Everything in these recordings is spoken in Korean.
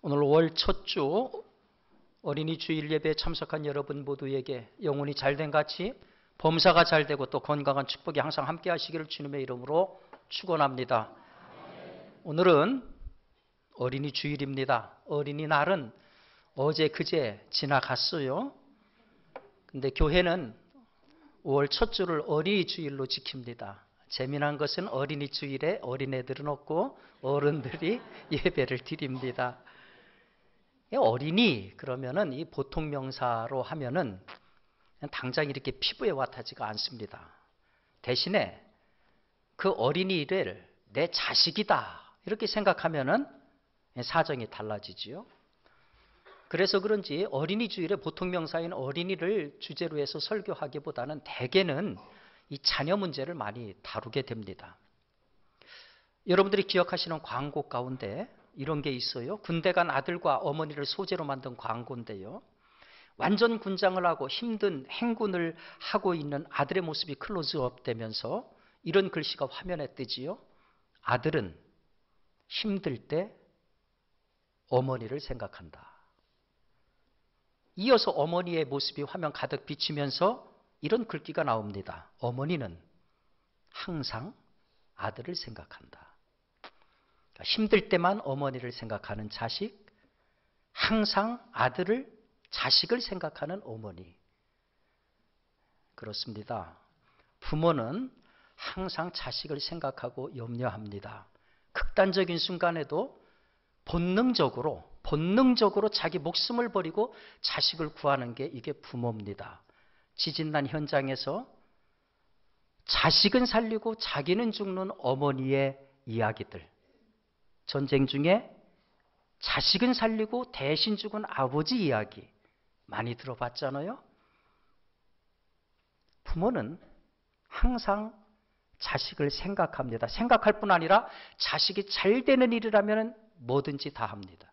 오늘 5월 첫 주 어린이 주일 예배에 참석한 여러분 모두에게 영혼이 잘된 같이 범사가 잘되고 또 건강한 축복이 항상 함께 하시기를 주님의 이름으로 축원합니다. 오늘은 어린이 주일입니다. 어린이날은 어제 그제 지나갔어요. 근데 교회는 5월 첫 주를 어린이 주일로 지킵니다. 재미난 것은 어린이 주일에 어린애들은 없고 어른들이 예배를 드립니다. 어린이 그러면은 이 보통 명사로 하면은 당장 이렇게 피부에 와닿지가 않습니다. 대신에 그 어린이를 내 자식이다 이렇게 생각하면은 사정이 달라지지요. 그래서 그런지 어린이 주일에 보통 명사인 어린이를 주제로 해서 설교하기보다는 대개는 이 자녀 문제를 많이 다루게 됩니다. 여러분들이 기억하시는 광고 가운데 이런 게 있어요. 군대 간 아들과 어머니를 소재로 만든 광고인데요. 완전 군장을 하고 힘든 행군을 하고 있는 아들의 모습이 클로즈업 되면서 이런 글씨가 화면에 뜨지요. 아들은 힘들 때 어머니를 생각한다. 이어서 어머니의 모습이 화면 가득 비치면서 이런 글귀가 나옵니다. 어머니는 항상 아들을 생각한다. 그러니까 힘들 때만 어머니를 생각하는 자식, 항상 자식을 생각하는 어머니. 그렇습니다. 부모는 항상 자식을 생각하고 염려합니다. 극단적인 순간에도 본능적으로 자기 목숨을 버리고 자식을 구하는 게 이게 부모입니다. 지진난 현장에서 자식은 살리고 자기는 죽는 어머니의 이야기들. 전쟁 중에 자식은 살리고 대신 죽은 아버지 이야기 많이 들어봤잖아요. 부모는 항상 자식을 생각합니다. 생각할 뿐 아니라 자식이 잘 되는 일이라면 뭐든지 다 합니다.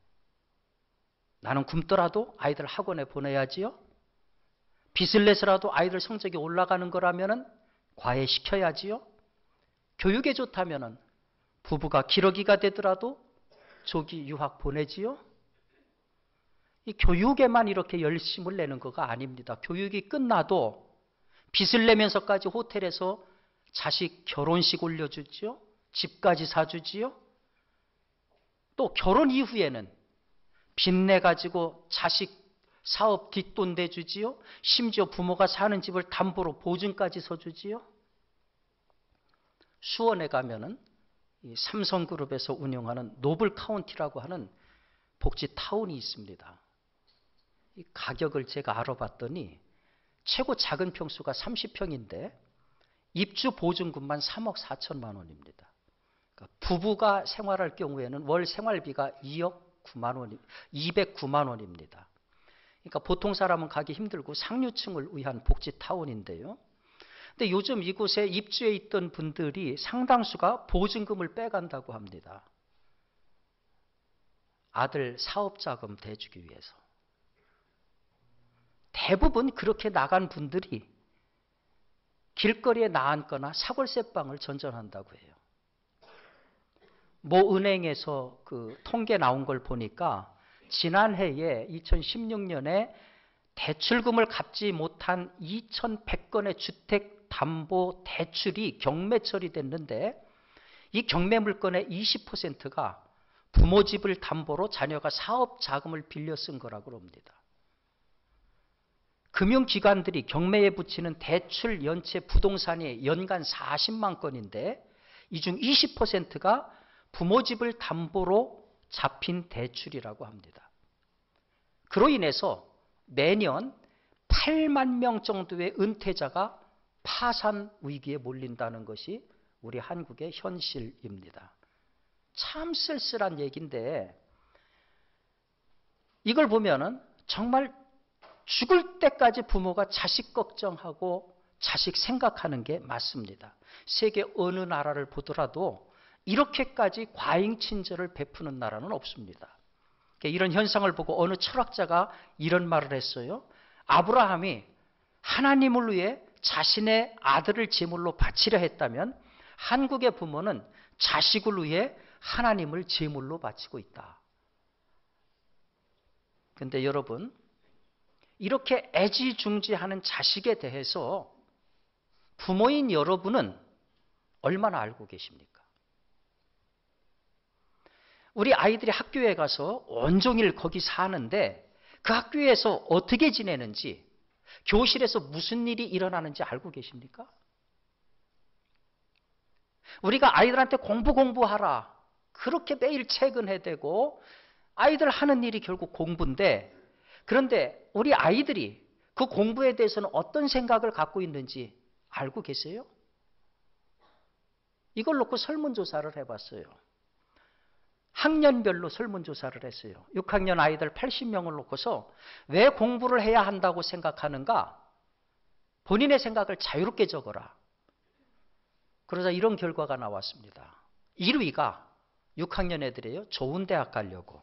나는 굶더라도 아이들 학원에 보내야지요. 빚을 내서라도 아이들 성적이 올라가는 거라면 과외시켜야지요. 교육에 좋다면 부부가 기러기가 되더라도 조기 유학 보내지요. 이 교육에만 이렇게 열심을 내는 거가 아닙니다. 교육이 끝나도 빚을 내면서까지 호텔에서 자식 결혼식 올려주지요. 집까지 사주지요. 또 결혼 이후에는 빚내가지고 자식 사업 뒷돈 대주지요. 심지어 부모가 사는 집을 담보로 보증까지 서주지요. 수원에 가면은 이 삼성그룹에서 운영하는 노블카운티라고 하는 복지타운이 있습니다. 이 가격을 제가 알아봤더니 최고 작은 평수가 30평인데 입주 보증금만 3억 4천만 원입니다. 그러니까 부부가 생활할 경우에는 월 생활비가 209만 원입니다. 그러니까 보통 사람은 가기 힘들고 상류층을 위한 복지타운인데요. 근데 요즘 이곳에 입주해 있던 분들이 상당수가 보증금을 빼간다고 합니다. 아들 사업자금 대주기 위해서. 대부분 그렇게 나간 분들이 길거리에 나앉거나 사골세방을 전전한다고 해요. 모 은행에서 그 통계 나온 걸 보니까 지난해에 2016년에 대출금을 갚지 못한 2,100건의 주택담보대출이 경매 처리됐는데 이 경매 물건의 20%가 부모 집을 담보로 자녀가 사업자금을 빌려 쓴 거라고 합니다. 금융기관들이 경매에 붙이는 대출 연체 부동산이 연간 40만 건인데 이 중 20%가 부모 집을 담보로 잡힌 대출이라고 합니다. 그로 인해서 매년 8만 명 정도의 은퇴자가 파산 위기에 몰린다는 것이 우리 한국의 현실입니다. 참 쓸쓸한 얘기인데 이걸 보면은 정말 죽을 때까지 부모가 자식 걱정하고 자식 생각하는 게 맞습니다. 세계 어느 나라를 보더라도 이렇게까지 과잉 친절을 베푸는 나라는 없습니다. 이런 현상을 보고 어느 철학자가 이런 말을 했어요. 아브라함이 하나님을 위해 자신의 아들을 제물로 바치려 했다면 한국의 부모는 자식을 위해 하나님을 제물로 바치고 있다. 근데 여러분, 이렇게 애지중지하는 자식에 대해서 부모인 여러분은 얼마나 알고 계십니까? 우리 아이들이 학교에 가서 온종일 거기 사는데 그 학교에서 어떻게 지내는지, 교실에서 무슨 일이 일어나는지 알고 계십니까? 우리가 아이들한테 공부하라, 그렇게 매일 책은 해대고 아이들 하는 일이 결국 공부인데, 그런데 우리 아이들이 그 공부에 대해서는 어떤 생각을 갖고 있는지 알고 계세요? 이걸 놓고 설문조사를 해봤어요. 학년별로 설문조사를 했어요. 6학년 아이들 80명을 놓고서 왜 공부를 해야 한다고 생각하는가? 본인의 생각을 자유롭게 적어라. 그러자 이런 결과가 나왔습니다. 1위가 6학년 애들이에요. 좋은 대학 가려고.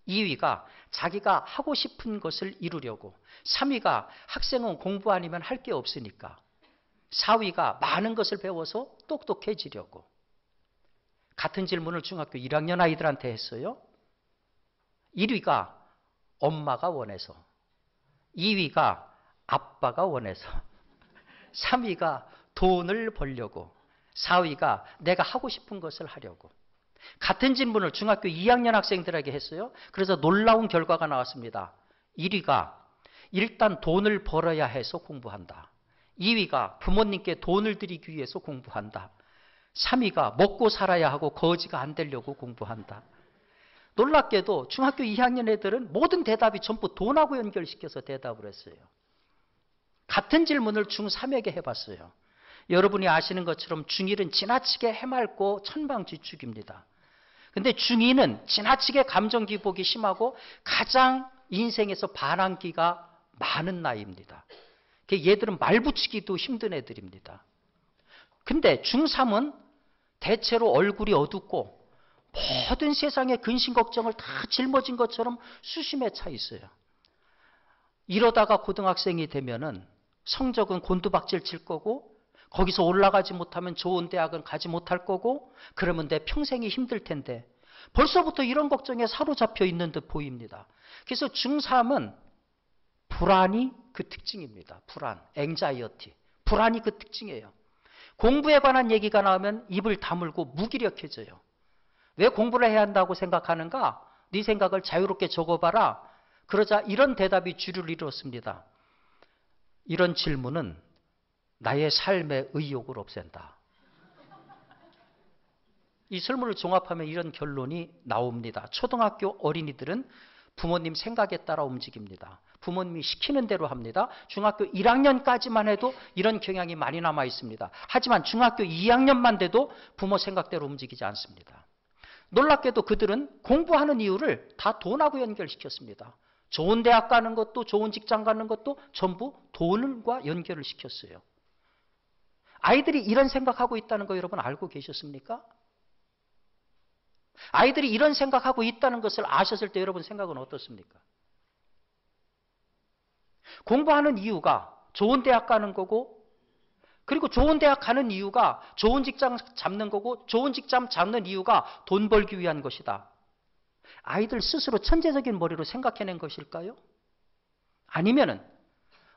2위가 자기가 하고 싶은 것을 이루려고. 3위가 학생은 공부 아니면 할 게 없으니까. 4위가 많은 것을 배워서 똑똑해지려고. 같은 질문을 중학교 1학년 아이들한테 했어요. 1위가 엄마가 원해서, 2위가 아빠가 원해서, 3위가 돈을 벌려고, 4위가 내가 하고 싶은 것을 하려고. 같은 질문을 중학교 2학년 학생들에게 했어요. 그래서 놀라운 결과가 나왔습니다. 1위가 일단 돈을 벌어야 해서 공부한다. 2위가 부모님께 돈을 드리기 위해서 공부한다. 3위가 먹고 살아야 하고 거지가 안 되려고 공부한다. 놀랍게도 중학교 2학년 애들은 모든 대답이 전부 돈하고 연결시켜서 대답을 했어요. 같은 질문을 중3에게 해봤어요. 여러분이 아시는 것처럼 중1은 지나치게 해맑고 천방지축입니다. 근데 중2는 지나치게 감정 기복이 심하고 가장 인생에서 반항기가 많은 나이입니다. 얘들은 말 붙이기도 힘든 애들입니다. 근데 중3은 대체로 얼굴이 어둡고 모든 세상의 근심 걱정을 다 짊어진 것처럼 수심에 차 있어요. 이러다가 고등학생이 되면은 성적은 곤두박질 칠 거고, 거기서 올라가지 못하면 좋은 대학은 가지 못할 거고, 그러면 내 평생이 힘들 텐데 벌써부터 이런 걱정에 사로잡혀 있는 듯 보입니다. 그래서 중3은 불안이 그 특징입니다. 불안, 앵자이어티. 불안이 그 특징이에요. 공부에 관한 얘기가 나오면 입을 다물고 무기력해져요. 왜 공부를 해야 한다고 생각하는가? 네 생각을 자유롭게 적어봐라. 그러자 이런 대답이 주류를 이루었습니다. 이런 질문은 나의 삶의 의욕을 없앤다. 이 설문을 종합하면 이런 결론이 나옵니다. 초등학교 어린이들은 부모님 생각에 따라 움직입니다. 부모님이 시키는 대로 합니다. 중학교 1학년까지만 해도 이런 경향이 많이 남아 있습니다. 하지만 중학교 2학년만 돼도 부모 생각대로 움직이지 않습니다. 놀랍게도 그들은 공부하는 이유를 다 돈하고 연결시켰습니다. 좋은 대학 가는 것도 좋은 직장 가는 것도 전부 돈과 연결을 시켰어요. 아이들이 이런 생각하고 있다는 거 여러분 알고 계셨습니까? 아이들이 이런 생각하고 있다는 것을 아셨을 때 여러분 생각은 어떻습니까? 공부하는 이유가 좋은 대학 가는 거고, 그리고 좋은 대학 가는 이유가 좋은 직장 잡는 거고, 좋은 직장 잡는 이유가 돈 벌기 위한 것이다. 아이들 스스로 천재적인 머리로 생각해낸 것일까요? 아니면은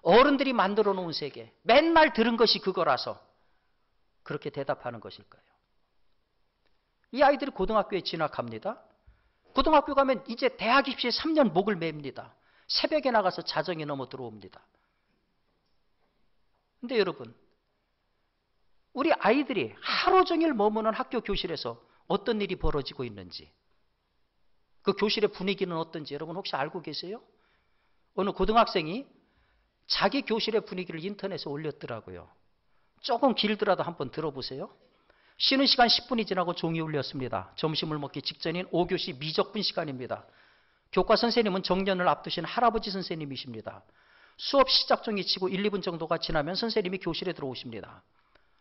어른들이 만들어 놓은 세계, 맨날 들은 것이 그거라서 그렇게 대답하는 것일까요? 이 아이들이 고등학교에 진학합니다. 고등학교 가면 이제 대학 입시에 3년 목을 맵니다. 새벽에 나가서 자정에 넘어 들어옵니다. 근데 여러분, 우리 아이들이 하루 종일 머무는 학교 교실에서 어떤 일이 벌어지고 있는지, 그 교실의 분위기는 어떤지 여러분 혹시 알고 계세요? 어느 고등학생이 자기 교실의 분위기를 인터넷에 올렸더라고요. 조금 길더라도 한번 들어보세요. 쉬는 시간 10분이 지나고 종이 울렸습니다. 점심을 먹기 직전인 5교시 미적분 시간입니다. 교과 선생님은 정년을 앞두신 할아버지 선생님이십니다. 수업 시작 종이 치고 1, 2분 정도가 지나면 선생님이 교실에 들어오십니다.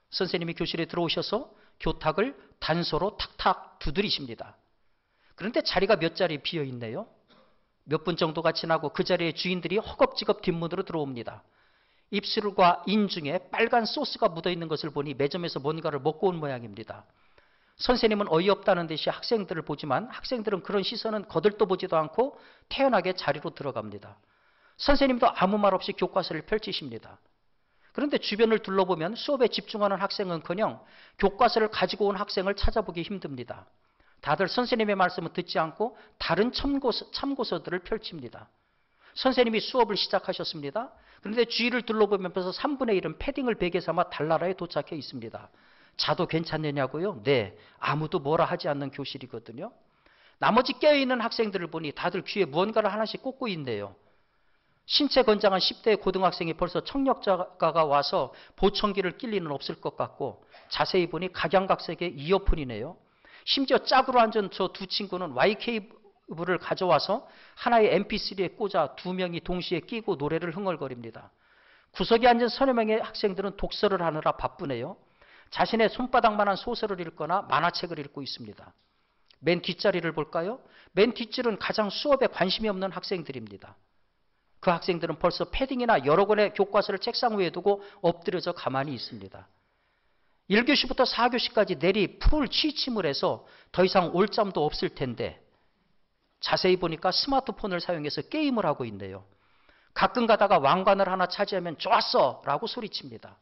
선생님이 교실에 들어오셔서 교탁을 단소로 탁탁 두드리십니다. 그런데 자리가 몇 자리 비어 있네요. 몇 분 정도가 지나고 그 자리에 주인들이 허겁지겁 뒷문으로 들어옵니다. 입술과 인중에 빨간 소스가 묻어있는 것을 보니 매점에서 뭔가를 먹고 온 모양입니다. 선생님은 어이없다는 듯이 학생들을 보지만 학생들은 그런 시선은 거들떠보지도 않고 태연하게 자리로 들어갑니다. 선생님도 아무 말 없이 교과서를 펼치십니다. 그런데 주변을 둘러보면 수업에 집중하는 학생은커녕 교과서를 가지고 온 학생을 찾아보기 힘듭니다. 다들 선생님의 말씀을 듣지 않고 다른 참고서들을 펼칩니다. 선생님이 수업을 시작하셨습니다. 그런데 주위를 둘러보면서 3분의 1은 패딩을 베개 삼아 달나라에 도착해 있습니다. 자도 괜찮느냐고요? 네, 아무도 뭐라 하지 않는 교실이거든요. 나머지 깨어있는 학생들을 보니 다들 귀에 무언가를 하나씩 꽂고 있네요. 신체 건장한 10대의 고등학생이 벌써 청력자가 와서 보청기를 낄 리는 없을 것 같고, 자세히 보니 각양각색의 이어폰이네요. 심지어 짝으로 앉은 저 두 친구는 YK를 가져와서 하나의 MP3에 꽂아 두 명이 동시에 끼고 노래를 흥얼거립니다. 구석에 앉은 서너 명의 학생들은 독서를 하느라 바쁘네요. 자신의 손바닥만한 소설을 읽거나 만화책을 읽고 있습니다. 맨 뒷자리를 볼까요? 맨 뒷줄은 가장 수업에 관심이 없는 학생들입니다. 그 학생들은 벌써 패딩이나 여러 권의 교과서를 책상 위에 두고 엎드려져 가만히 있습니다. 1교시부터 4교시까지 내리 풀 취침을 해서 더 이상 올 잠도 없을 텐데 자세히 보니까 스마트폰을 사용해서 게임을 하고 있네요. 가끔 가다가 왕관을 하나 차지하면 좋았어! 라고 소리칩니다.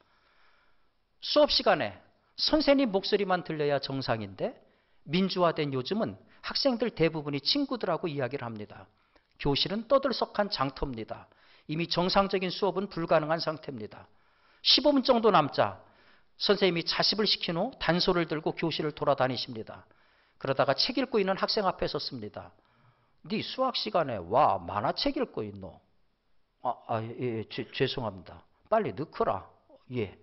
수업 시간에 선생님 목소리만 들려야 정상인데 민주화된 요즘은 학생들 대부분이 친구들하고 이야기를 합니다. 교실은 떠들썩한 장터입니다. 이미 정상적인 수업은 불가능한 상태입니다. 15분 정도 남자 선생님이 자습을 시킨 후 단소를 들고 교실을 돌아다니십니다. 그러다가 책 읽고 있는 학생 앞에 섰습니다. 네 수학 시간에 와 만화책 읽고 있노? 죄송합니다. 빨리 넣거라. 예.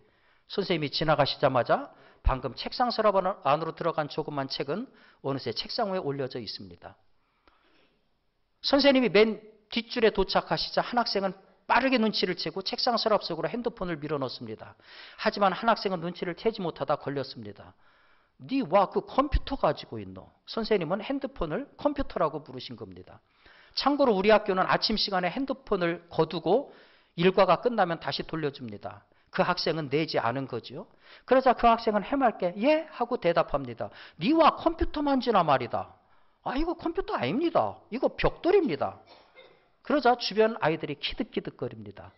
선생님이 지나가시자마자 방금 책상 서랍 안으로 들어간 조그만 책은 어느새 책상 위에 올려져 있습니다. 선생님이 맨 뒷줄에 도착하시자 한 학생은 빠르게 눈치를 채고 책상 서랍 속으로 핸드폰을 밀어넣습니다. 하지만 한 학생은 눈치를 채지 못하다 걸렸습니다. 네 와 그 컴퓨터 가지고 있노? 선생님은 핸드폰을 컴퓨터라고 부르신 겁니다. 참고로 우리 학교는 아침 시간에 핸드폰을 거두고 일과가 끝나면 다시 돌려줍니다. 그 학생은 내지 않은 거죠. 그러자 그 학생은 해맑게 예? 하고 대답합니다. 네와 컴퓨터 만지나 말이다. 이거 컴퓨터 아닙니다. 이거 벽돌입니다. 그러자 주변 아이들이 키득키득거립니다.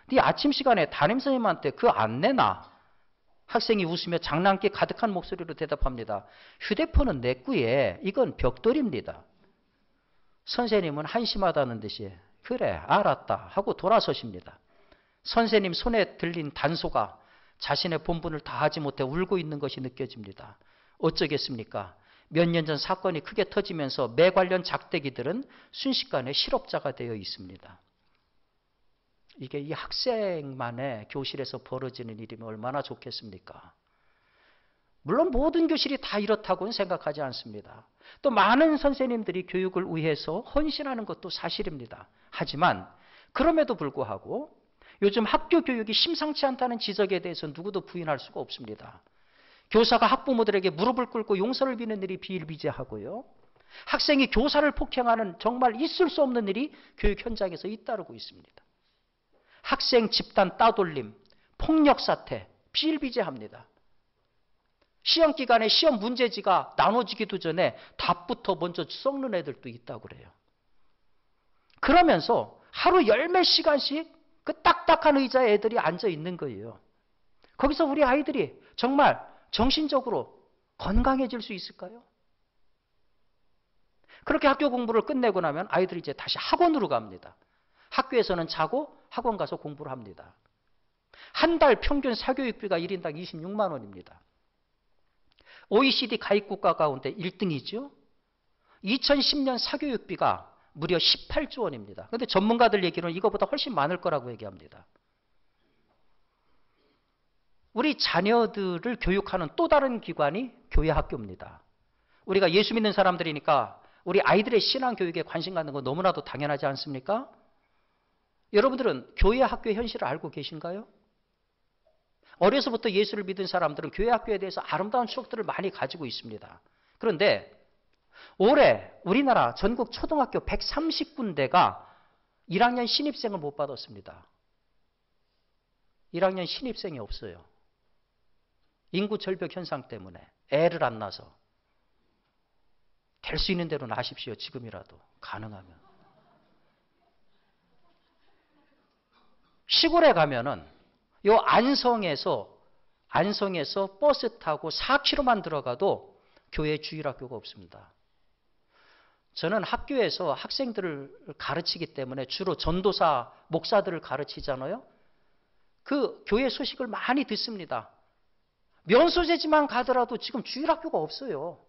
네 아침 시간에 담임선생님한테 그 안 내나? 학생이 웃으며 장난기 가득한 목소리로 대답합니다. 휴대폰은 내 꾸에 이건 벽돌입니다. 선생님은 한심하다는 듯이 그래 알았다 하고 돌아서십니다. 선생님 손에 들린 단소가 자신의 본분을 다하지 못해 울고 있는 것이 느껴집니다. 어쩌겠습니까? 몇 년 전 사건이 크게 터지면서 매 관련 작대기들은 순식간에 실업자가 되어 있습니다. 이게 이 학생만의 교실에서 벌어지는 일이면 얼마나 좋겠습니까? 물론 모든 교실이 다 이렇다고는 생각하지 않습니다. 또 많은 선생님들이 교육을 위해서 헌신하는 것도 사실입니다. 하지만 그럼에도 불구하고 요즘 학교 교육이 심상치 않다는 지적에 대해서 누구도 부인할 수가 없습니다. 교사가 학부모들에게 무릎을 꿇고 용서를 비는 일이 비일비재하고요. 학생이 교사를 폭행하는 정말 있을 수 없는 일이 교육 현장에서 잇따르고 있습니다. 학생 집단 따돌림, 폭력 사태 비일비재합니다. 시험 기간에 시험 문제지가 나눠지기도 전에 답부터 먼저 썩는 애들도 있다고 그래요. 그러면서 하루 열몇 시간씩 그 딱딱한 의자에 애들이 앉아 있는 거예요. 거기서 우리 아이들이 정말 정신적으로 건강해질 수 있을까요? 그렇게 학교 공부를 끝내고 나면 아이들이 이제 다시 학원으로 갑니다. 학교에서는 자고 학원 가서 공부를 합니다. 한 달 평균 사교육비가 1인당 26만 원입니다. OECD 가입국가 가운데 1등이죠. 2010년 사교육비가 무려 18조 원입니다. 그런데 전문가들 얘기로는 이거보다 훨씬 많을 거라고 얘기합니다. 우리 자녀들을 교육하는 또 다른 기관이 교회 학교입니다. 우리가 예수 믿는 사람들이니까 우리 아이들의 신앙 교육에 관심 갖는 거 너무나도 당연하지 않습니까? 여러분들은 교회 학교의 현실을 알고 계신가요? 어려서부터 예수를 믿은 사람들은 교회 학교에 대해서 아름다운 추억들을 많이 가지고 있습니다. 그런데 올해 우리나라 전국 초등학교 130군데가 1학년 신입생을 못 받았습니다. 1학년 신입생이 없어요. 인구 절벽 현상 때문에 애를 안 낳아서. 될 수 있는 대로 나십시오. 지금이라도 가능하면. 시골에 가면은 요 안성에서 버스 타고 4km만 들어가도 교회 주일학교가 없습니다. 저는 학교에서 학생들을 가르치기 때문에 주로 전도사, 목사들을 가르치잖아요. 그 교회 소식을 많이 듣습니다. 면소재지만 가더라도 지금 주일학교가 없어요.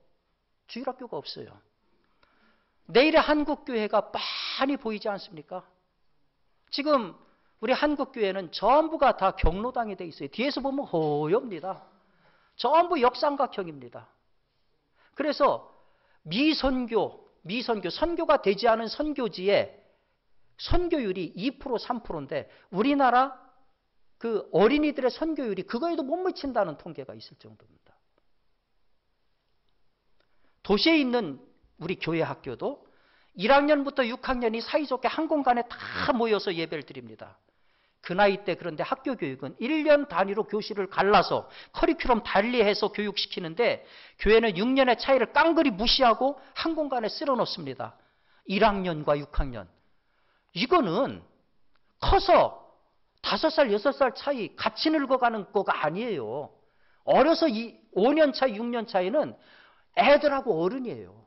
주일학교가 없어요. 내일의 한국교회가 빤히 보이지 않습니까? 지금 우리 한국교회는 전부가 다 경로당이 돼 있어요. 뒤에서 보면 허엽니다. 전부 역삼각형입니다. 그래서 선교가 되지 않은 선교지에 선교율이 2%, 3%인데 우리나라 그 어린이들의 선교율이 그거에도 못 미친다는 통계가 있을 정도입니다. 도시에 있는 우리 교회 학교도 1학년부터 6학년이 사이좋게 한 공간에 다 모여서 예배를 드립니다. 그 나이 때 그런데 학교 교육은 1년 단위로 교실을 갈라서 커리큘럼 달리해서 교육시키는데 교회는 6년의 차이를 깡그리 무시하고 한 공간에 쓸어 놓습니다. 1학년과 6학년. 이거는 커서 5살, 6살 차이 같이 늙어가는 거가 아니에요. 어려서 5년 차이, 6년 차이는 애들하고 어른이에요.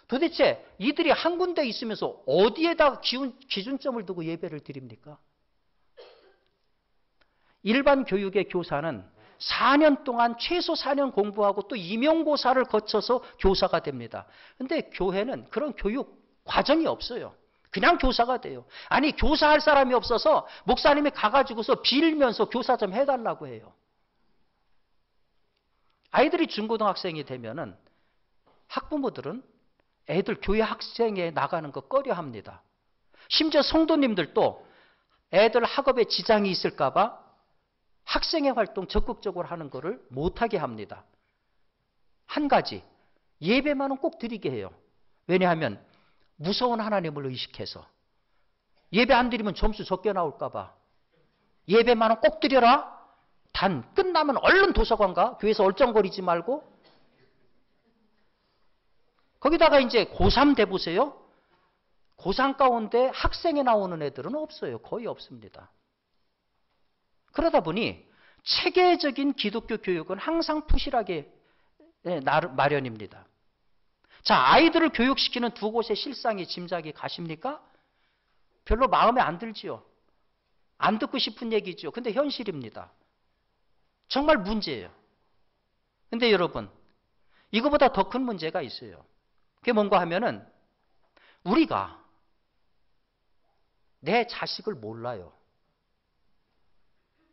도대체 이들이 한 군데 있으면서 어디에다 기준점을 두고 예배를 드립니까? 일반 교육의 교사는 4년 동안 최소 4년 공부하고 또 임용고사를 거쳐서 교사가 됩니다. 그런데 교회는 그런 교육 과정이 없어요. 그냥 교사가 돼요. 아니 교사할 사람이 없어서 목사님이 가가지고서 빌면서 교사 좀 해달라고 해요. 아이들이 중고등학생이 되면은 학부모들은 애들 교회 학생회 나가는 거 꺼려합니다. 심지어 성도님들도 애들 학업에 지장이 있을까 봐 학생회 활동 적극적으로 하는 것을 못하게 합니다. 한 가지, 예배만은 꼭 드리게 해요. 왜냐하면 무서운 하나님을 의식해서. 예배 안 드리면 점수 적게 나올까 봐. 예배만은 꼭 드려라. 단 끝나면 얼른 도서관 가. 교회에서 얼쩡거리지 말고. 거기다가 이제 고3 돼보세요. 고3 가운데 학생회 나오는 애들은 없어요. 거의 없습니다. 그러다 보니 체계적인 기독교 교육은 항상 부실하게 마련입니다. 자, 아이들을 교육시키는 두 곳의 실상이 짐작이 가십니까? 별로 마음에 안 들지요. 안 듣고 싶은 얘기죠. 근데 현실입니다. 정말 문제예요. 근데 여러분, 이거보다 더 큰 문제가 있어요. 그게 뭔가 하면은 우리가 내 자식을 몰라요.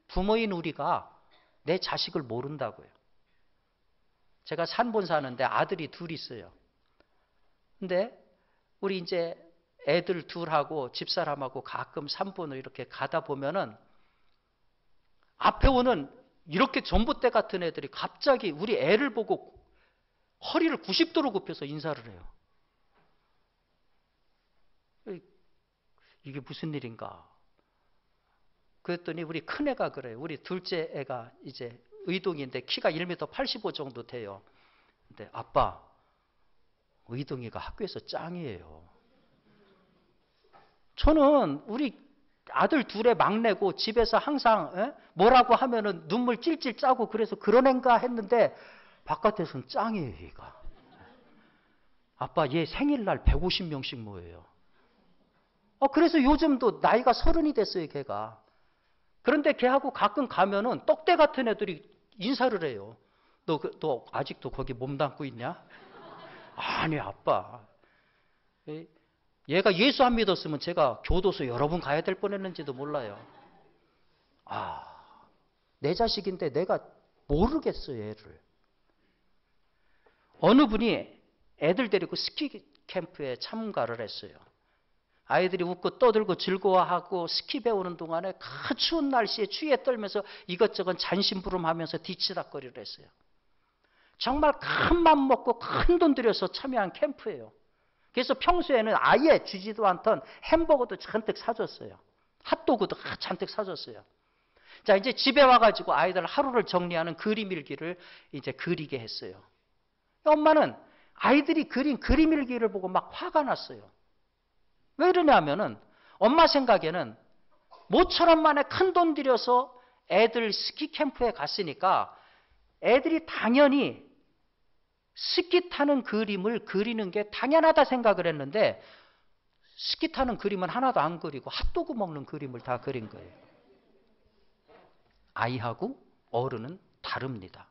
부모인 우리가 내 자식을 모른다고요. 제가 산본 사는데 아들이 둘 있어요. 근데 우리 이제 애들 둘하고 집사람하고 가끔 산본을 이렇게 가다 보면은 앞에 오는 이렇게 전봇대 같은 애들이 갑자기 우리 애를 보고 허리를 90도로 굽혀서 인사를 해요. 이게 무슨 일인가? 그랬더니 우리 큰애가 그래요. 우리 둘째 애가 이제 의동인데 키가 1m 85 정도 돼요. 근데 아빠, 의동이가 학교에서 짱이에요. 저는 우리 아들 둘의 막내고 집에서 항상 뭐라고 하면은 눈물 찔찔 짜고 그래서 그런 애인가 했는데 바깥에서는 짱이에요, 얘가. 아빠, 얘 생일날 150명씩 모여요. 그래서 요즘도 나이가 30이 됐어요, 걔가. 그런데 걔하고 가끔 가면은 떡대 같은 애들이 인사를 해요. 너 아직도 거기 몸담고 있냐? 아니, 아빠. 얘가 예수 안 믿었으면 제가 교도소 여러 번 가야 될 뻔했는지도 몰라요. 내 자식인데 내가 모르겠어요, 얘를. 어느 분이 애들 데리고 스키 캠프에 참가를 했어요. 아이들이 웃고 떠들고 즐거워하고 스키 배우는 동안에 그 추운 날씨에 추위에 떨면서 이것저것 잔심부름하면서 뒤치다거리를 했어요. 정말 큰 맘 먹고 큰 돈 들여서 참여한 캠프예요. 그래서 평소에는 아예 주지도 않던 햄버거도 잔뜩 사줬어요. 핫도그도 잔뜩 사줬어요. 자, 이제 집에 와가지고 아이들 하루를 정리하는 그림 일기를 이제 그리게 했어요. 엄마는 아이들이 그린 그림 일기를 보고 막 화가 났어요. 왜 그러냐면은 엄마 생각에는 모처럼 만에 큰돈 들여서 애들 스키 캠프에 갔으니까 애들이 당연히 스키 타는 그림을 그리는 게 당연하다 생각을 했는데 스키 타는 그림은 하나도 안 그리고 핫도그 먹는 그림을 다 그린 거예요. 아이하고 어른은 다릅니다.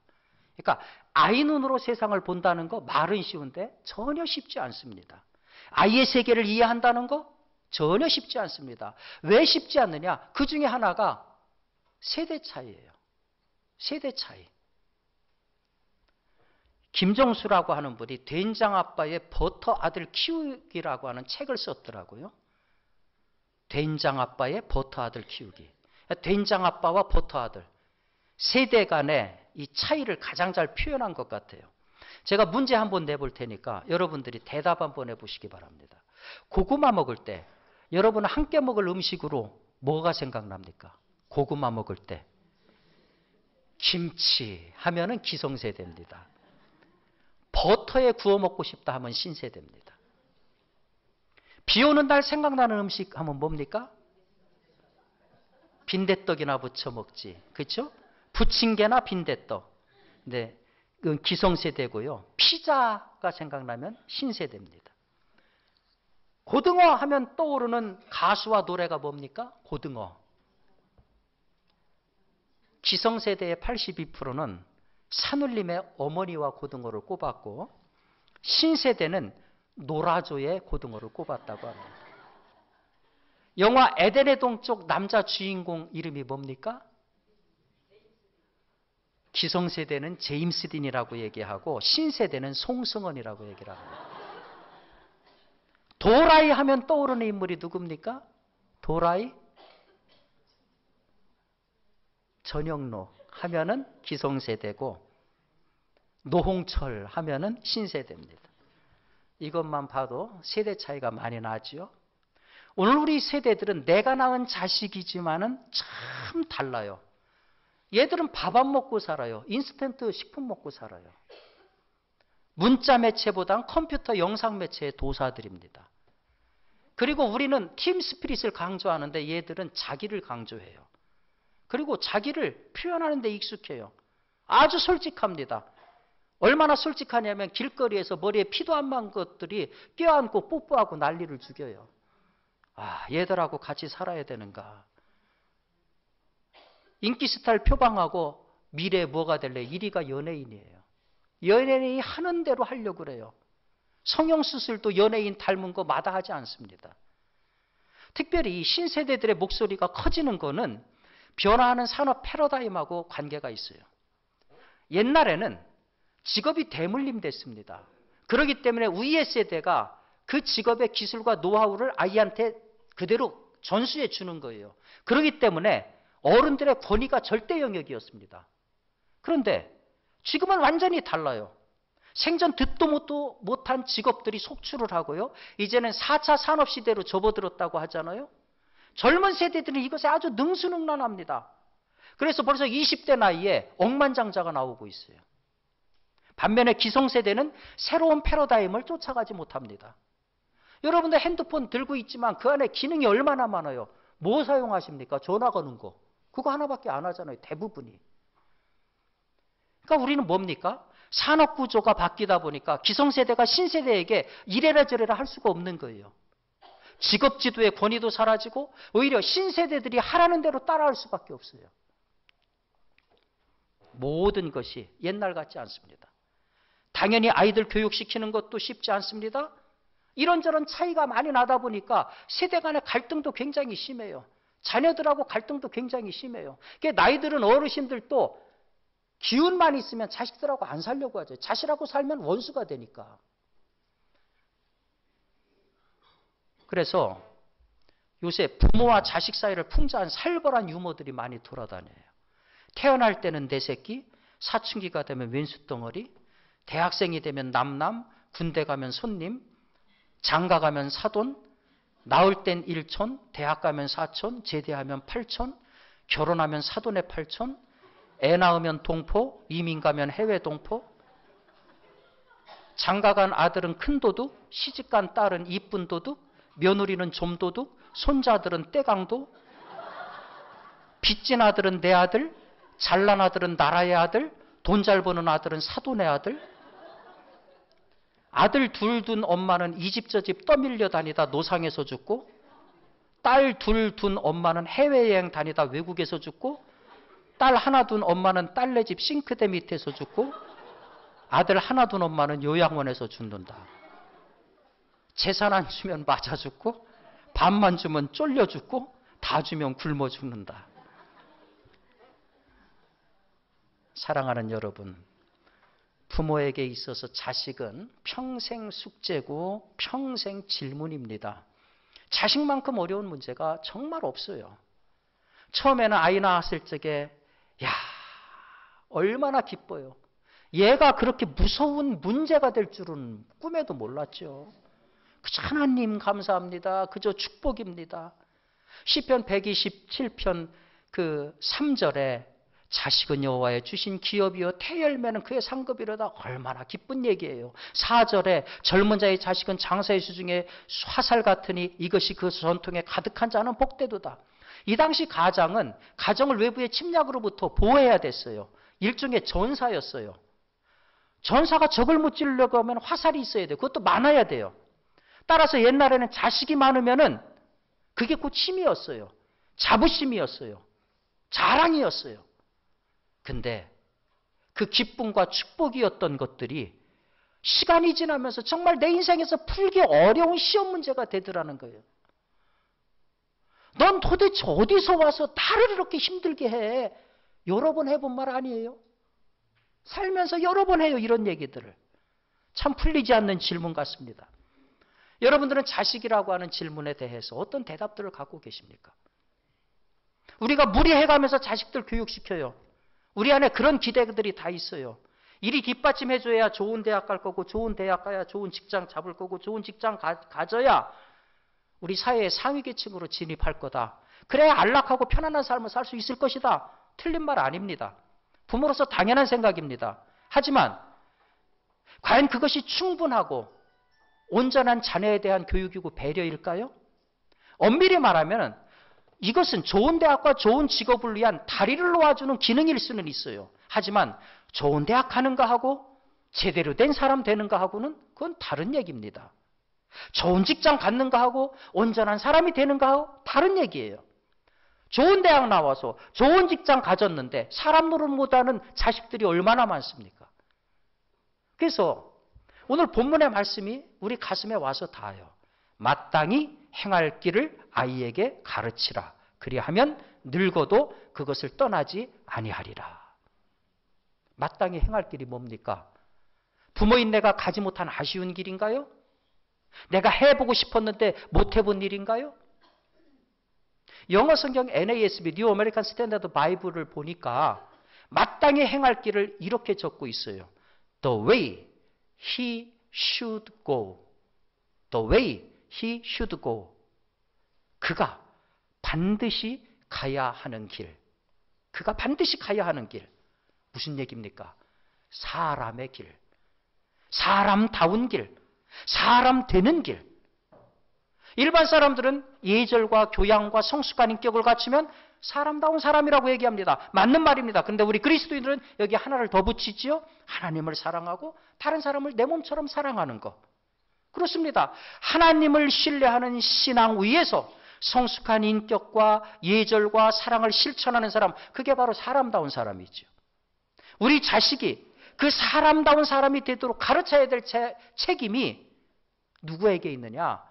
그러니까 아이 눈으로 세상을 본다는 거 말은 쉬운데 전혀 쉽지 않습니다. 아이의 세계를 이해한다는 거 전혀 쉽지 않습니다. 왜 쉽지 않느냐? 그 중에 하나가 세대 차이예요. 세대 차이. 김정수라고 하는 분이 된장 아빠의 버터 아들 키우기라고 하는 책을 썼더라고요. 된장 아빠의 버터 아들 키우기. 된장 아빠와 버터 아들. 세대 간의 이 차이를 가장 잘 표현한 것 같아요. 제가 문제 한번 내볼 테니까 여러분들이 대답 한번 해보시기 바랍니다. 고구마 먹을 때 여러분은 함께 먹을 음식으로 뭐가 생각납니까? 고구마 먹을 때. 김치 하면은 기성세대입니다. 버터에 구워 먹고 싶다 하면 신세대입니다. 비 오는 날 생각나는 음식 하면 뭡니까? 빈대떡이나 부쳐 먹지. 그렇죠? 부침개나 빈대떡. 네, 그건 기성세대고요. 피자가 생각나면 신세대입니다. 고등어 하면 떠오르는 가수와 노래가 뭡니까? 고등어. 기성세대의 82%는 산울림의 어머니와 고등어를 꼽았고 신세대는 노라조의 고등어를 꼽았다고 합니다. 영화 에덴의 동쪽 남자 주인공 이름이 뭡니까? 기성세대는 제임스 딘이라고 얘기하고 신세대는 송승헌이라고 얘기를 합니다. 도라이 하면 떠오르는 인물이 누굽니까? 도라이? 전영록 하면은 기성세대고 노홍철 하면은 신세대입니다. 이것만 봐도 세대 차이가 많이 나죠. 오늘 우리 세대들은 내가 낳은 자식이지만은 참 달라요. 얘들은 밥 안 먹고 살아요. 인스턴트 식품 먹고 살아요. 문자 매체보단 컴퓨터 영상 매체의 도사들입니다. 그리고 우리는 팀 스피릿을 강조하는데 얘들은 자기를 강조해요. 그리고 자기를 표현하는 데 익숙해요. 아주 솔직합니다. 얼마나 솔직하냐면 길거리에서 머리에 피도 안 난 것들이 껴안고 뽀뽀하고 난리를 죽여요. 아, 얘들하고 같이 살아야 되는가. 인기 스타를 표방하고 미래에 뭐가 될래? 1위가 연예인이에요. 연예인이 하는 대로 하려고 그래요. 성형수술도 연예인 닮은 거 마다하지 않습니다. 특별히 신세대들의 목소리가 커지는 거는 변화하는 산업 패러다임하고 관계가 있어요. 옛날에는 직업이 대물림 됐습니다. 그렇기 때문에 위의 세대가 그 직업의 기술과 노하우를 아이한테 그대로 전수해 주는 거예요. 그렇기 때문에 어른들의 권위가 절대 영역이었습니다. 그런데 지금은 완전히 달라요. 생전 듣도 못한 직업들이 속출을 하고요. 이제는 4차 산업시대로 접어들었다고 하잖아요. 젊은 세대들은 이것에 아주 능수능란합니다. 그래서 벌써 20대 나이에 억만장자가 나오고 있어요. 반면에 기성세대는 새로운 패러다임을 쫓아가지 못합니다. 여러분들 핸드폰 들고 있지만 그 안에 기능이 얼마나 많아요. 뭐 사용하십니까? 전화 거는 거. 그거 하나밖에 안 하잖아요. 대부분이. 그러니까 우리는 뭡니까? 산업구조가 바뀌다 보니까 기성세대가 신세대에게 이래라 저래라 할 수가 없는 거예요. 직업지도의 권위도 사라지고 오히려 신세대들이 하라는 대로 따라할 수밖에 없어요. 모든 것이 옛날 같지 않습니다. 당연히 아이들 교육시키는 것도 쉽지 않습니다. 이런저런 차이가 많이 나다 보니까 세대 간의 갈등도 굉장히 심해요. 자녀들하고 갈등도 굉장히 심해요. 그러니까 나이들은 어르신들도 기운만 있으면 자식들하고 안 살려고 하죠. 자식하고 살면 원수가 되니까. 그래서 요새 부모와 자식 사이를 풍자한 살벌한 유머들이 많이 돌아다녀요. 태어날 때는 내 새끼, 사춘기가 되면 왼수덩어리, 대학생이 되면 남남, 군대 가면 손님, 장가 가면 사돈, 나올 땐 일촌, 대학 가면 사촌, 제대하면 팔촌, 결혼하면 사돈의 팔촌, 애 낳으면 동포, 이민 가면 해외 동포. 장가간 아들은 큰 도둑, 시집간 딸은 이쁜 도둑, 며느리는 좀 도둑, 손자들은 떼강도, 빚진 아들은 내 아들, 잘난 아들은 나라의 아들, 돈 잘 버는 아들은 사돈의 아들. 아들 둘 둔 엄마는 이 집 저 집 떠밀려 다니다 노상에서 죽고, 딸 둘 둔 엄마는 해외여행 다니다 외국에서 죽고, 딸 하나 둔 엄마는 딸네 집 싱크대 밑에서 죽고, 아들 하나 둔 엄마는 요양원에서 죽는다. 재산 안 주면 맞아 죽고, 밥만 주면 쫄려 죽고, 다 주면 굶어 죽는다. 사랑하는 여러분, 부모에게 있어서 자식은 평생 숙제고 평생 질문입니다. 자식만큼 어려운 문제가 정말 없어요. 처음에는 아이 낳았을 적에 야, 얼마나 기뻐요. 얘가 그렇게 무서운 문제가 될 줄은 꿈에도 몰랐죠. 그저 하나님 감사합니다. 그저 축복입니다. 시편 127편 그 3절에 자식은 여호와의 주신 기업이요 태열매는 그의 상급이로다. 얼마나 기쁜 얘기예요. 4절에 젊은 자의 자식은 장사의 수중에 화살 같으니 이것이 그 전통에 가득한 자는 복되도다. 이 당시 가장은 가정을 외부의 침략으로부터 보호해야 됐어요. 일종의 전사였어요. 전사가 적을 무찌르려고 하면 화살이 있어야 돼요. 그것도 많아야 돼요. 따라서 옛날에는 자식이 많으면은 그게 곧 힘이었어요. 자부심이었어요. 자랑이었어요. 근데 그 기쁨과 축복이었던 것들이 시간이 지나면서 정말 내 인생에서 풀기 어려운 시험 문제가 되더라는 거예요. 넌 도대체 어디서 와서 나를 이렇게 힘들게 해? 여러 번 해본 말 아니에요? 살면서 여러 번 해요, 이런 얘기들을. 참 풀리지 않는 질문 같습니다. 여러분들은 자식이라고 하는 질문에 대해서 어떤 대답들을 갖고 계십니까? 우리가 무리해가면서 자식들 교육시켜요. 우리 안에 그런 기대들이 다 있어요. 이리 뒷받침해줘야 좋은 대학 갈 거고, 좋은 대학 가야 좋은 직장 잡을 거고, 좋은 직장 가져야 우리 사회의 상위 계층으로 진입할 거다. 그래야 안락하고 편안한 삶을 살 수 있을 것이다. 틀린 말 아닙니다. 부모로서 당연한 생각입니다. 하지만 과연 그것이 충분하고 온전한 자녀에 대한 교육이고 배려일까요? 엄밀히 말하면 이것은 좋은 대학과 좋은 직업을 위한 다리를 놓아주는 기능일 수는 있어요. 하지만 좋은 대학 가는가 하고 제대로 된 사람 되는가 하고는 그건 다른 얘기입니다. 좋은 직장 갖는가 하고 온전한 사람이 되는가 하고 다른 얘기예요. 좋은 대학 나와서 좋은 직장 가졌는데 사람 노릇 못하는 자식들이 얼마나 많습니까? 그래서 오늘 본문의 말씀이 우리 가슴에 와서 닿아요. 마땅히 행할 길을 아이에게 가르치라. 그리하면 늙어도 그것을 떠나지 아니하리라. 마땅히 행할 길이 뭡니까? 부모인 내가 가지 못한 아쉬운 길인가요? 내가 해보고 싶었는데 못 해본 일인가요? 영어 성경 NASB, New American Standard Bible을 보니까 마땅히 행할 길을 이렇게 적고 있어요. The way he should go. The way he should go. 그가 반드시 가야 하는 길. 그가 반드시 가야 하는 길. 무슨 얘기입니까? 사람의 길. 사람다운 길. 사람 되는 길. 일반 사람들은 예절과 교양과 성숙한 인격을 갖추면 사람다운 사람이라고 얘기합니다. 맞는 말입니다. 그런데 우리 그리스도인들은 여기 하나를 더 붙이지요. 하나님을 사랑하고 다른 사람을 내 몸처럼 사랑하는 것. 그렇습니다. 하나님을 신뢰하는 신앙 위에서 성숙한 인격과 예절과 사랑을 실천하는 사람, 그게 바로 사람다운 사람이죠. 우리 자식이 그 사람다운 사람이 되도록 가르쳐야 될 책임이 누구에게 있느냐?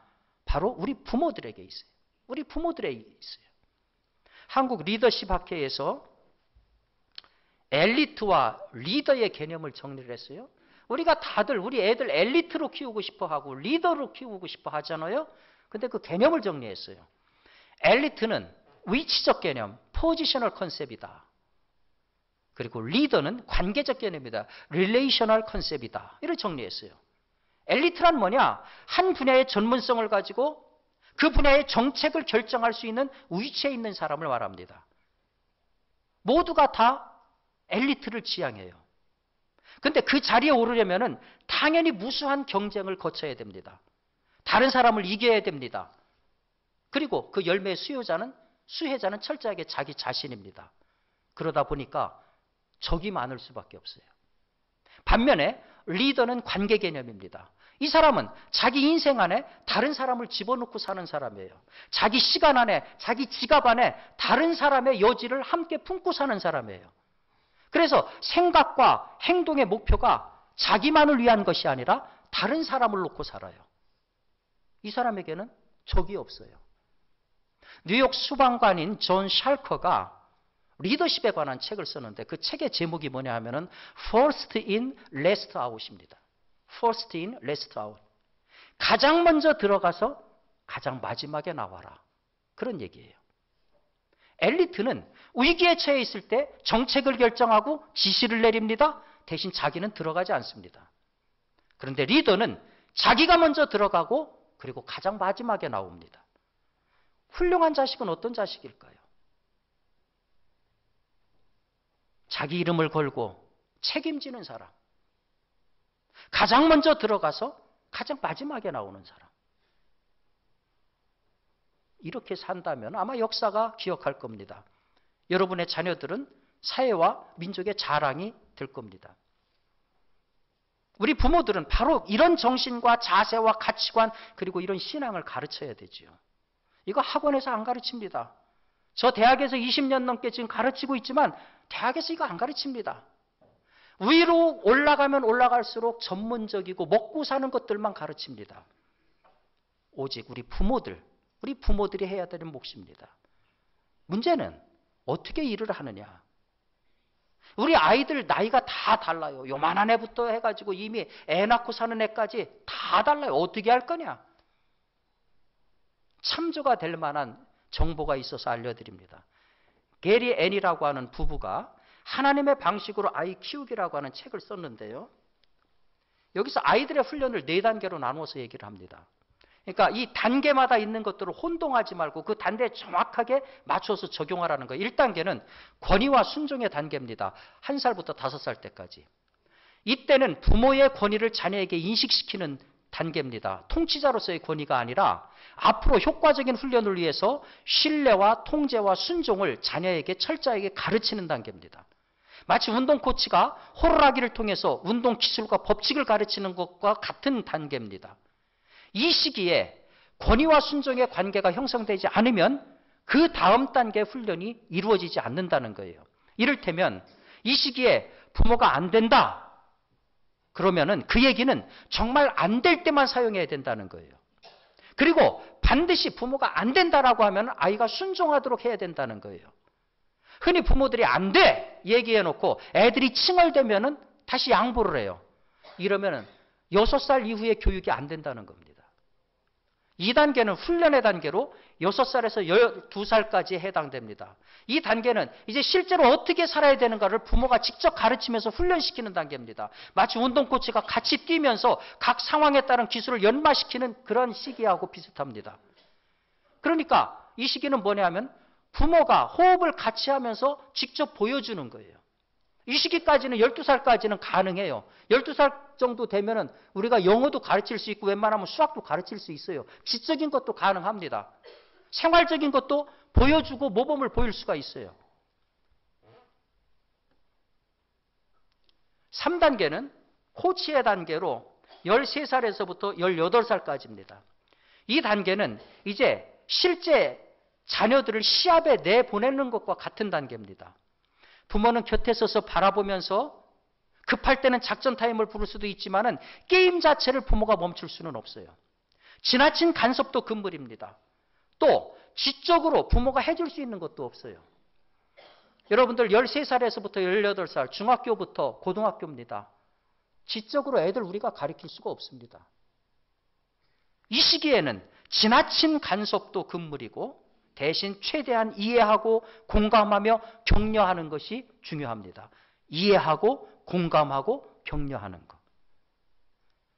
바로 우리 부모들에게 있어요. 우리 부모들에게 있어요. 한국 리더십 학회에서 엘리트와 리더의 개념을 정리를 했어요. 우리가 다들 우리 애들 엘리트로 키우고 싶어 하고 리더로 키우고 싶어 하잖아요. 근데 그 개념을 정리했어요. 엘리트는 위치적 개념, 포지셔널 컨셉이다. 그리고 리더는 관계적 개념이다. 릴레이셔널 컨셉이다. 이렇게 정리했어요. 엘리트란 뭐냐? 한 분야의 전문성을 가지고 그 분야의 정책을 결정할 수 있는 위치에 있는 사람을 말합니다. 모두가 다 엘리트를 지향해요. 근데 그 자리에 오르려면은 당연히 무수한 경쟁을 거쳐야 됩니다. 다른 사람을 이겨야 됩니다. 그리고 그 열매의 수혜자는 철저하게 자기 자신입니다. 그러다 보니까 적이 많을 수밖에 없어요. 반면에 리더는 관계 개념입니다. 이 사람은 자기 인생 안에 다른 사람을 집어넣고 사는 사람이에요. 자기 시간 안에, 자기 지갑 안에 다른 사람의 여지를 함께 품고 사는 사람이에요. 그래서 생각과 행동의 목표가 자기만을 위한 것이 아니라 다른 사람을 놓고 살아요. 이 사람에게는 적이 없어요. 뉴욕 수방관인 존 샬커가 리더십에 관한 책을 썼는데 그 책의 제목이 뭐냐 하면은 First in, Last out입니다. First in, Last out. 가장 먼저 들어가서 가장 마지막에 나와라. 그런 얘기예요. 엘리트는 위기에 처해 있을 때 정책을 결정하고 지시를 내립니다. 대신 자기는 들어가지 않습니다. 그런데 리더는 자기가 먼저 들어가고 그리고 가장 마지막에 나옵니다. 훌륭한 자식은 어떤 자식일까요? 자기 이름을 걸고 책임지는 사람. 가장 먼저 들어가서 가장 마지막에 나오는 사람. 이렇게 산다면 아마 역사가 기억할 겁니다. 여러분의 자녀들은 사회와 민족의 자랑이 될 겁니다. 우리 부모들은 바로 이런 정신과 자세와 가치관 그리고 이런 신앙을 가르쳐야 되지요. 이거 학원에서 안 가르칩니다. 저 대학에서 20년 넘게 지금 가르치고 있지만 대학에서 이거 안 가르칩니다. 위로 올라가면 올라갈수록 전문적이고 먹고 사는 것들만 가르칩니다. 오직 우리 부모들이 해야 되는 몫입니다. 문제는 어떻게 일을 하느냐. 우리 아이들 나이가 다 달라요. 요만한 애부터 해가지고 이미 애 낳고 사는 애까지 다 달라요. 어떻게 할 거냐. 참조가 될 만한 정보가 있어서 알려드립니다. 게리 앤이라고 하는 부부가 하나님의 방식으로 아이 키우기라고 하는 책을 썼는데요. 여기서 아이들의 훈련을 4단계로 나누어서 얘기를 합니다. 그러니까 이 단계마다 있는 것들을 혼동하지 말고 그 단계에 정확하게 맞춰서 적용하라는 거예요. 1단계는 권위와 순종의 단계입니다. 1살부터 5살 때까지. 이때는 부모의 권위를 자녀에게 인식시키는 단계입니다. 통치자로서의 권위가 아니라 앞으로 효과적인 훈련을 위해서 신뢰와 통제와 순종을 자녀에게 철저하게 가르치는 단계입니다. 마치 운동 코치가 호루라기를 통해서 운동 기술과 법칙을 가르치는 것과 같은 단계입니다. 이 시기에 권위와 순종의 관계가 형성되지 않으면 그 다음 단계 훈련이 이루어지지 않는다는 거예요. 이를테면 이 시기에 부모가 안 된다. 그러면은 그 얘기는 정말 안 될 때만 사용해야 된다는 거예요. 그리고 반드시 부모가 안 된다라고 하면 아이가 순종하도록 해야 된다는 거예요. 흔히 부모들이 안 돼! 얘기해놓고 애들이 칭얼대면은 다시 양보를 해요. 이러면은 6살 이후에 교육이 안 된다는 겁니다. 2단계는 훈련의 단계로 6살에서 12살까지 해당됩니다. 이 단계는 이제 실제로 어떻게 살아야 되는가를 부모가 직접 가르치면서 훈련시키는 단계입니다. 마치 운동 코치가 같이 뛰면서 각 상황에 따른 기술을 연마시키는 그런 시기하고 비슷합니다. 그러니까 이 시기는 뭐냐 하면 부모가 호흡을 같이 하면서 직접 보여주는 거예요. 이 시기까지는 12살까지는 가능해요. 12살 정도 되면은 우리가 영어도 가르칠 수 있고 웬만하면 수학도 가르칠 수 있어요. 지적인 것도 가능합니다. 생활적인 것도 보여주고 모범을 보일 수가 있어요. 3단계는 코치의 단계로 13살에서부터 18살까지입니다. 이 단계는 이제 실제 자녀들을 시합에 내보내는 것과 같은 단계입니다. 부모는 곁에 서서 바라보면서 급할 때는 작전 타임을 부를 수도 있지만은 게임 자체를 부모가 멈출 수는 없어요. 지나친 간섭도 금물입니다. 또 지적으로 부모가 해줄 수 있는 것도 없어요. 여러분들 13살에서부터 18살, 중학교부터 고등학교입니다. 지적으로 애들 우리가 가르칠 수가 없습니다. 이 시기에는 지나친 간섭도 금물이고 대신 최대한 이해하고 공감하며 격려하는 것이 중요합니다. 이해하고 공감하고 격려하는 것.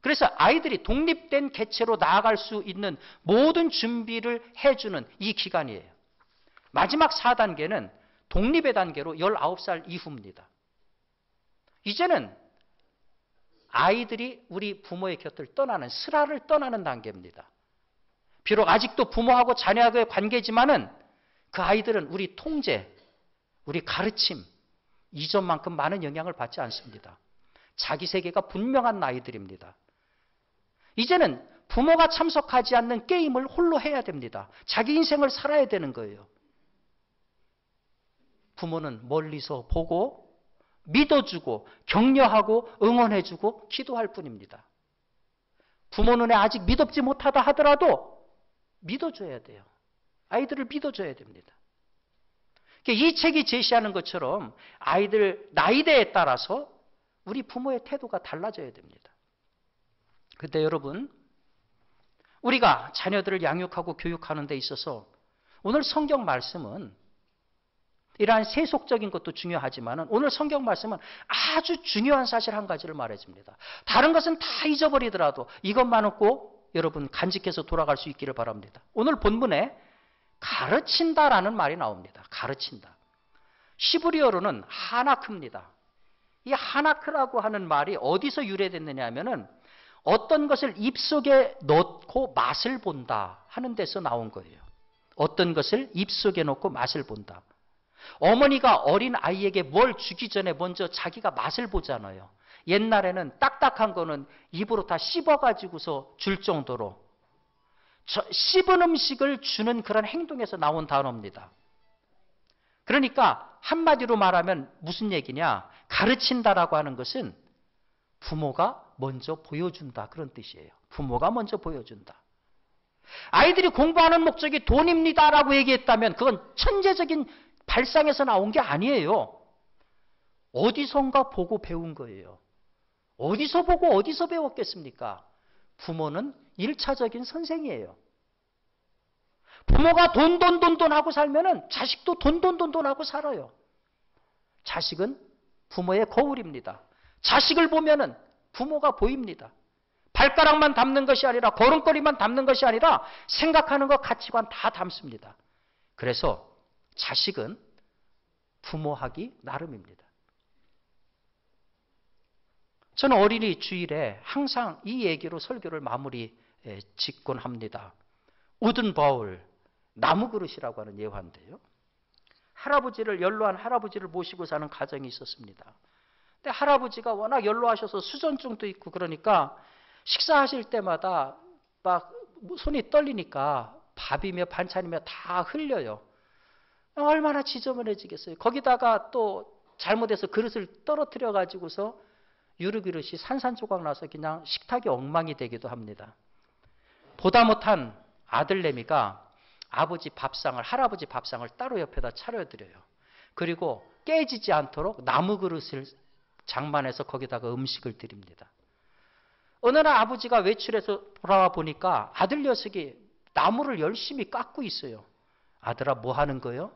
그래서 아이들이 독립된 개체로 나아갈 수 있는 모든 준비를 해주는 이 기간이에요. 마지막 4단계는 독립의 단계로 19살 이후입니다. 이제는 아이들이 우리 부모의 곁을 떠나는, 슬하를 떠나는 단계입니다. 비록 아직도 부모하고 자녀하고의 관계지만은 그 아이들은 우리 통제, 우리 가르침, 이전만큼 많은 영향을 받지 않습니다. 자기 세계가 분명한 아이들입니다. 이제는 부모가 참석하지 않는 게임을 홀로 해야 됩니다. 자기 인생을 살아야 되는 거예요. 부모는 멀리서 보고 믿어주고 격려하고 응원해주고 기도할 뿐입니다. 부모 눈에 아직 믿업지 못하다 하더라도 믿어줘야 돼요. 아이들을 믿어줘야 됩니다. 이 책이 제시하는 것처럼 아이들 나이대에 따라서 우리 부모의 태도가 달라져야 됩니다. 그런데 여러분, 우리가 자녀들을 양육하고 교육하는 데 있어서 오늘 성경 말씀은 이러한 세속적인 것도 중요하지만 오늘 성경 말씀은 아주 중요한 사실 한 가지를 말해줍니다. 다른 것은 다 잊어버리더라도 이것만은 꼭 여러분 간직해서 돌아갈 수 있기를 바랍니다. 오늘 본문에 가르친다라는 말이 나옵니다. 가르친다. 히브리어로는 하나크입니다. 이 하나크라고 하는 말이 어디서 유래됐느냐 하면은 어떤 것을 입속에 넣고 맛을 본다 하는 데서 나온 거예요. 어떤 것을 입속에 넣고 맛을 본다. 어머니가 어린 아이에게 뭘 주기 전에 먼저 자기가 맛을 보잖아요. 옛날에는 딱딱한 거는 입으로 다 씹어가지고서 줄 정도로 씹은 음식을 주는 그런 행동에서 나온 단어입니다. 그러니까 한마디로 말하면 무슨 얘기냐? 가르친다라고 하는 것은 부모가 먼저 보여준다 그런 뜻이에요. 부모가 먼저 보여준다. 아이들이 공부하는 목적이 돈입니다라고 얘기했다면 그건 천재적인 발상에서 나온 게 아니에요. 어디선가 보고 배운 거예요. 어디서 보고 어디서 배웠겠습니까? 부모는 1차적인 선생이에요. 부모가 돈 하고 살면은 자식도 돈 하고 살아요. 자식은 부모의 거울입니다. 자식을 보면은 부모가 보입니다. 발가락만 담는 것이 아니라 걸음걸이만 담는 것이 아니라 생각하는 것, 가치관 다 담습니다. 그래서 자식은 부모하기 나름입니다. 저는 어린이 주일에 항상 이 얘기로 설교를 마무리 짓곤 합니다. 우든 바울, 나무 그릇이라고 하는 예화인데요. 할아버지를, 연로한 할아버지를 모시고 사는 가정이 있었습니다. 근데 할아버지가 워낙 연로하셔서 수전증도 있고 그러니까 식사하실 때마다 막 손이 떨리니까 밥이며 반찬이며 다 흘려요. 얼마나 지저분해지겠어요. 거기다가 또 잘못해서 그릇을 떨어뜨려 가지고서 유르그릇이 산산조각 나서 그냥 식탁이 엉망이 되기도 합니다. 보다 못한 아들내미가 아버지 밥상을, 할아버지 밥상을 따로 옆에다 차려드려요. 그리고 깨지지 않도록 나무 그릇을 장만해서 거기다가 음식을 드립니다. 어느 날 아버지가 외출해서 돌아와 보니까 아들 녀석이 나무를 열심히 깎고 있어요. 아들아, 뭐 하는 거요?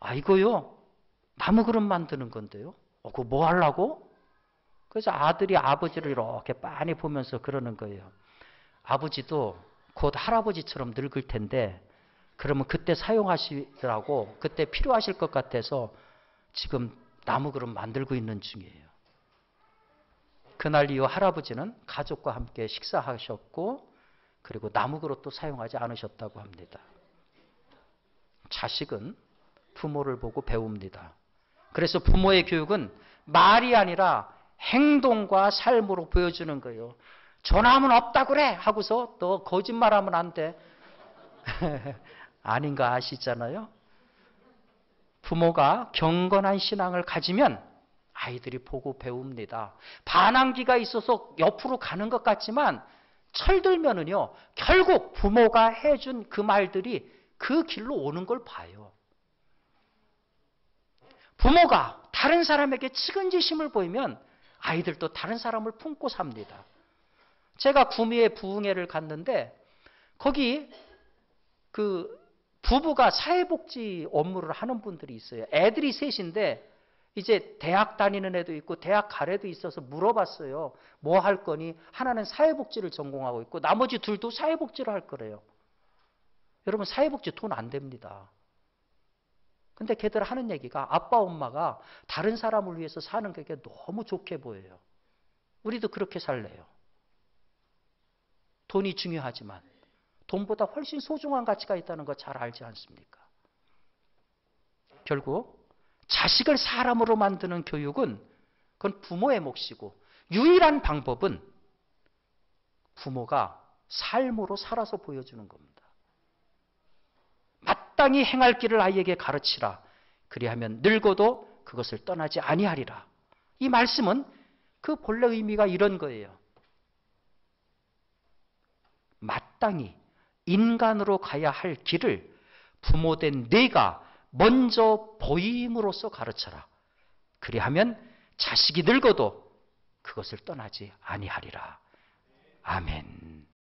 아, 이거요? 나무 그릇 만드는 건데요. 그거 뭐 하려고? 그래서 아들이 아버지를 이렇게 빤히 보면서 그러는 거예요. 아버지도 곧 할아버지처럼 늙을 텐데 그러면 그때 사용하시라고, 그때 필요하실 것 같아서 지금 나무 그릇 만들고 있는 중이에요. 그날 이후 할아버지는 가족과 함께 식사하셨고 그리고 나무 그릇도 사용하지 않으셨다고 합니다. 자식은 부모를 보고 배웁니다. 그래서 부모의 교육은 말이 아니라 행동과 삶으로 보여주는 거예요. 전화하면 없다 그래 하고서 또 거짓말하면 안 돼. 아닌가 아시잖아요. 부모가 경건한 신앙을 가지면 아이들이 보고 배웁니다. 반항기가 있어서 옆으로 가는 것 같지만 철들면은요, 결국 부모가 해준 그 말들이 그 길로 오는 걸 봐요. 부모가 다른 사람에게 측은지심을 보이면 아이들도 다른 사람을 품고 삽니다. 제가 구미에 부흥회를 갔는데 거기 그 부부가 사회복지 업무를 하는 분들이 있어요. 애들이 셋인데 이제 대학 다니는 애도 있고 대학 갈 애도 있어서 물어봤어요. 뭐 할 거니? 하나는 사회복지를 전공하고 있고 나머지 둘도 사회복지를 할 거래요. 여러분, 사회복지 돈 안 됩니다. 근데 걔들 하는 얘기가 아빠 엄마가 다른 사람을 위해서 사는 게 너무 좋게 보여요. 우리도 그렇게 살래요. 돈이 중요하지만 돈보다 훨씬 소중한 가치가 있다는 거 잘 알지 않습니까? 결국 자식을 사람으로 만드는 교육은 그건 부모의 몫이고 유일한 방법은 부모가 삶으로 살아서 보여주는 겁니다. 마땅히 행할 길을 아이에게 가르치라. 그리하면 늙어도 그것을 떠나지 아니하리라. 이 말씀은 그 본래 의미가 이런 거예요. 마땅히 인간으로 가야 할 길을 부모된 네가 먼저 보임으로써 가르쳐라. 그리하면 자식이 늙어도 그것을 떠나지 아니하리라. 아멘.